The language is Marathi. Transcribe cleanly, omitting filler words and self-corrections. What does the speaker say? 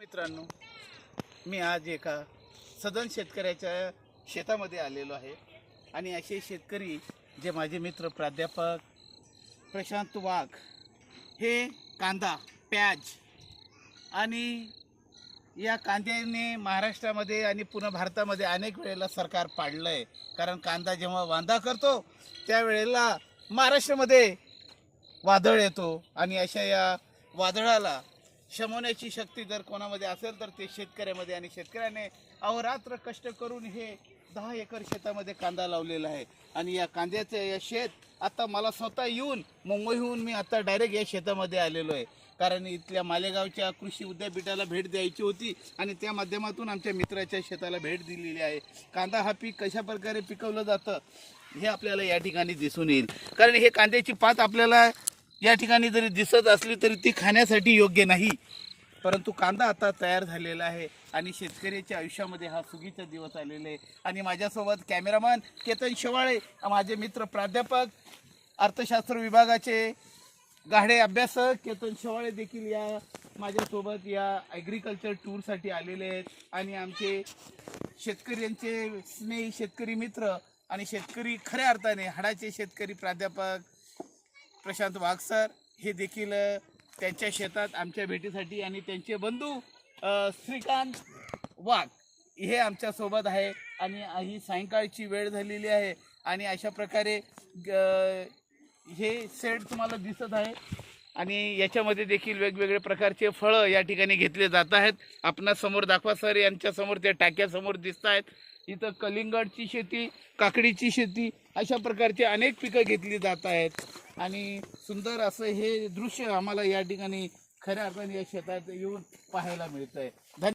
मित्रांनो, मी आज एका सदन शेतकऱ्याच्या शेतामध्ये आलेलो आहे आणि असे शेतकरी जे माझे मित्र प्राध्यापक प्रशांत वाघ हे कांदा प्याज आणि या कांद्याने महाराष्ट्रामध्ये आणि पुन्हा भारतामध्ये अनेक वेळेला सरकार पाडलं आहे. कारण कांदा जेव्हा वांदा करतो त्यावेळेला महाराष्ट्रामध्ये वादळ येतो आणि अशा या वादळाला शमवण्याची शक्ती जर कोणामध्ये असेल तर ते शेतकऱ्यामध्ये, आणि शेतकऱ्याने अहोरात्र कष्ट करून हे 10 एकर शेतामध्ये कांदा लावलेला आहे. आणि या कांद्याचं या शेत आता मला स्वतः येऊन मुंबईहून मी आता डायरेक्ट या शेतामध्ये आलेलो आहे. कारण इथल्या मालेगावच्या कृषी विद्यापीठाला भेट द्यायची होती आणि त्या माध्यमातून आमच्या मित्राच्या शेताला भेट दिलेली आहे. कांदा हा पीक कशा प्रकारे पिकवलं जातं हे आपल्याला या ठिकाणी दिसून येईल. कारण हे कांद्याची पात आपल्याला या ठिकाणी जरी दिसत असली तरी ती खाण्यासाठी योग्य नाही, परंतु कांदा आता तयार झालेला आहे आणि शेतकऱ्याच्या आयुष्यामध्ये हा सुगीचा दिवस आलेला आहे. आणि माझ्यासोबत कॅमेरामन केतन शेवाळे, माझे मित्र प्राध्यापक अर्थशास्त्र विभागाचे गाढे अभ्यासक केतन शेवाळे देखील या माझ्यासोबत या ॲग्रिकल्चर टूरसाठी आलेले आहेत. आणि आमचे शेतकऱ्यांचे स्नेही शेतकरी मित्र आणि शेतकरी खऱ्या अर्थाने हाडाचे शेतकरी प्राध्यापक प्रशांत वाघ सर हे देखील त्यांच्या शेतात आमच्या भेटीसाठी, आणि त्यांचे बंधू श्रीकांत वाघ हे आमच्यासोबत आहे. आणि ही सायंकाळची वेळ झालेली आहे आणि अशा प्रकारे हे सेट तुम्हाला दिसत आहे आणि याच्यामध्ये देखील वेगवेगळे प्रकारचे फळं या ठिकाणी घेतले जात आहेत. आपणा समोर दाखवा सर, यांच्यासमोर त्या टाक्यासमोर दिसत आहेत. इथं कलिंगडची शेती, काकडीची शेती अशा प्रकारचे अनेक पिकं घेतली जात आहेत. आणि सुंदर असं हे दृश्य आम्हाला या ठिकाणी खऱ्या अर्थाने या शेतात येऊन पाहायला मिळतं आहे.